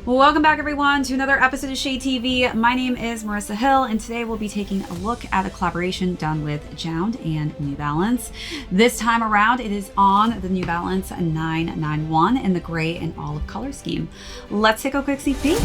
Welcome back everyone to another episode of ShadeTV. My name is Marissa Hill and today we'll be taking a look at a collaboration done with Jjjjound and New Balance. This time around it is on the New Balance 991 in the gray and olive color scheme. Let's take a quick sneak peek.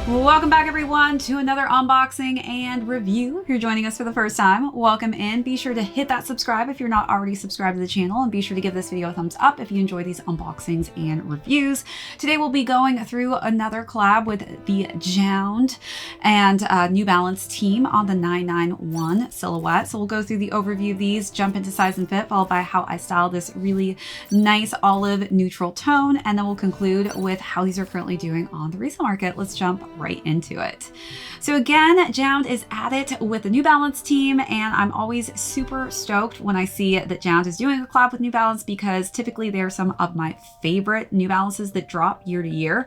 Welcome back everyone to another unboxing and review. If you're joining us for the first time, welcome in. Be sure to hit that subscribe if you're not already subscribed to the channel, and be sure to give this video a thumbs up if you enjoy these unboxings and reviews. Today we'll be going through another collab with the Jjjjound and New Balance team on the 991 silhouette. So we'll go through the overview of these, jump into size and fit, followed by how I style this really nice olive neutral tone, and then we'll conclude with how these are currently doing on the resale market. Let's jump right into it. So again, Jjjjound is at it with the New Balance team, and I'm always super stoked when I see that Jjjjound is doing a collab with New Balance because typically they're some of my favorite New Balances that drop year to year.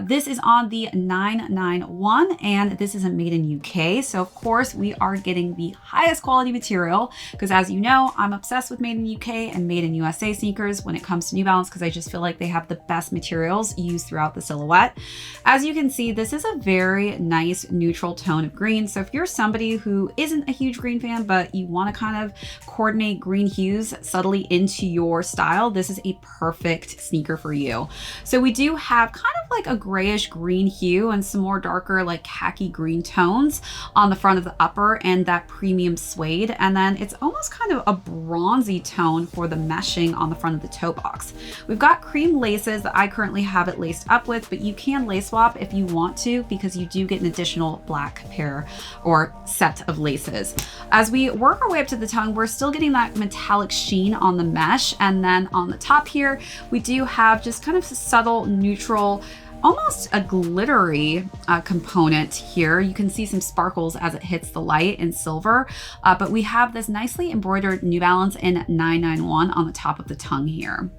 This is on the 991 and this is a made in UK. So of course we are getting the highest quality material because, as you know, I'm obsessed with made in UK and made in USA sneakers when it comes to New Balance because I just feel like they have the best materials used throughout the silhouette. As you can see, this is a very nice neutral tone of green. So if you're somebody who isn't a huge green fan, but you want to kind of coordinate green hues subtly into your style, this is a perfect sneaker for you. So we do have kind of like a grayish green hue and some more darker like khaki green tones on the front of the upper and that premium suede. And then it's almost kind of a bronzy tone for the meshing on the front of the toe box. We've got cream laces that I currently have it laced up with, but you can lace swap if you want to because you do get an additional black pair or set of laces. As we work our way up to the tongue, we're still getting that metallic sheen on the mesh. And then on the top here, we do have just kind of subtle neutral, almost a glittery component here. You can see some sparkles as it hits the light in silver, but we have this nicely embroidered New Balance in 991 on the top of the tongue here.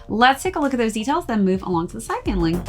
Let's take a look at those details, then move along to the side paneling.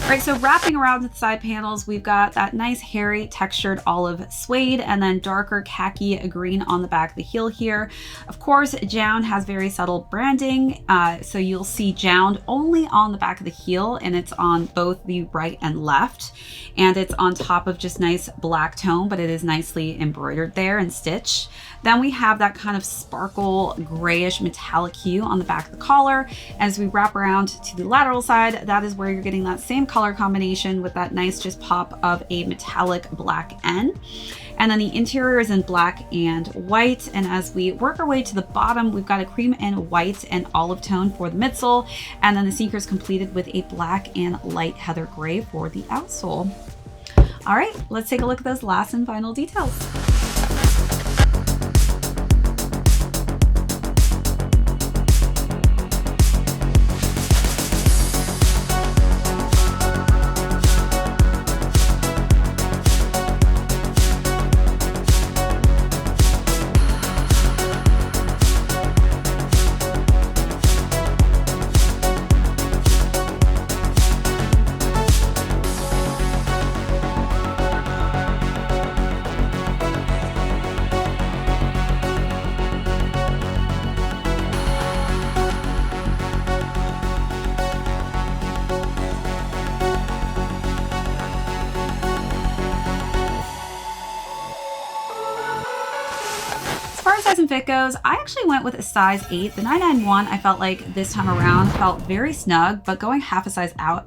All right, so wrapping around the side panels, we've got that nice hairy textured olive suede and then darker khaki green on the back of the heel here. Of course, Jjjjound has very subtle branding. So you'll see Jjjjound only on the back of the heel, and it's on both the right and left. And it's on top of just nice black tone, but it is nicely embroidered there and stitched. Then we have that kind of sparkle grayish metallic hue on the back of the collar. As we wrap around to the lateral side, that is where you're getting that same color combination with that nice just pop of a metallic black N. And then the interior is in black and white. And as we work our way to the bottom, we've got a cream and white and olive tone for the midsole. And then the sneaker is completed with a black and light heather gray for the outsole. All right, let's take a look at those last and final details. size and fit goes, I actually went with a size 8. The 991 I felt like this time around felt very snug, but going half a size up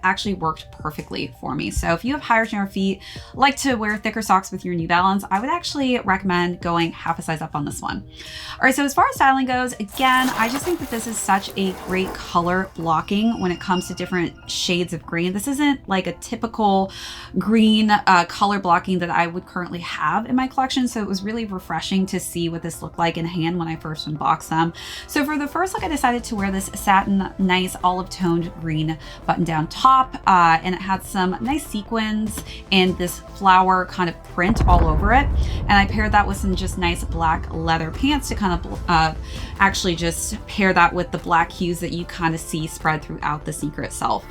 actually worked perfectly for me. So if you have higher to your feet, like to wear thicker socks with your New Balance, I would actually recommend going half a size up on this one. All right, so as far as styling goes, again, I just think that this is such a great color blocking when it comes to different shades of green. This isn't like a typical green color blocking that I would currently have in my collection, so it was really refreshing to see what this looked like in hand when I first unboxed them. So for the first look, I decided to wear this satin, nice olive toned green button down top, and it had some nice sequins and this flower kind of print all over it. And I paired that with some just nice black leather pants to kind of actually just pair that with the black hues that you kind of see spread throughout the sneaker itself.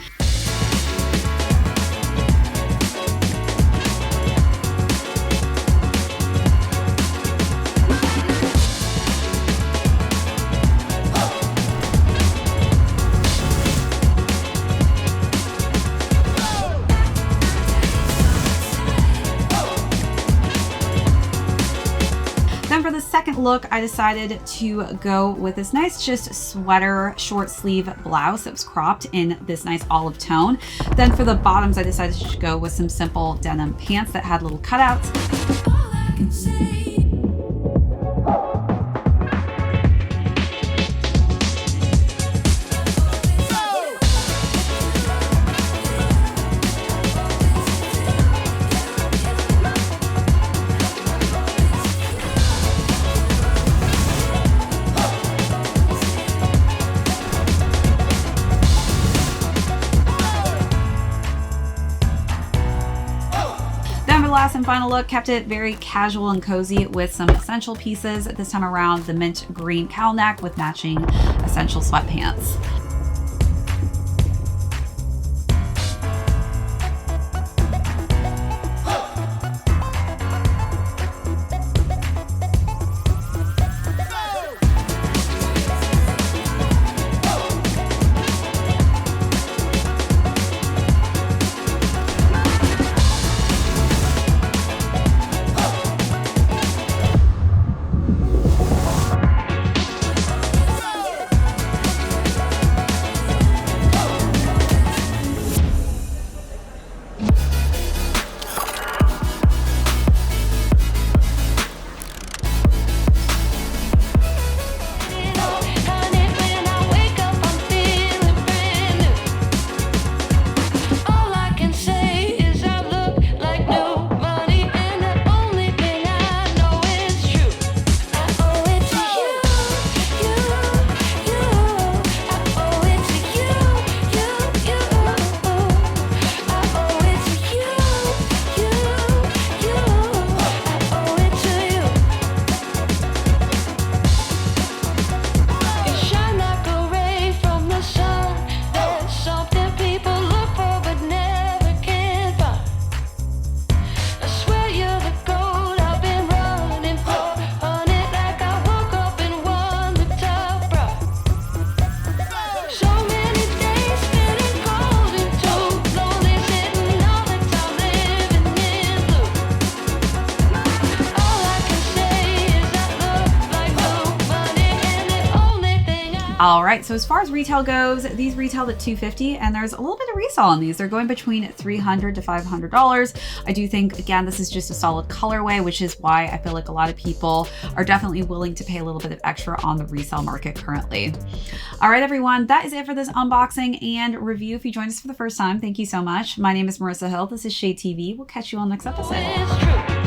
For the second look, I decided to go with this nice just sweater short sleeve blouse that was cropped in this nice olive tone. Then for the bottoms, I decided to go with some simple denim pants that had little cutouts. Last and final look, kept it very casual and cozy with some essential pieces. This time around, the mint green cowl neck with matching essential sweatpants. All right, so as far as retail goes, these retailed at $250, and there's a little bit of resale on these. They're going between $300 to $500. I do think, again, this is just a solid colorway, which is why I feel like a lot of people are definitely willing to pay a little bit of extra on the resale market currently. All right, everyone, that is it for this unboxing and review. If you joined us for the first time, thank you so much. My name is Marissa Hill. This is ShadeTV. We'll catch you on the next episode.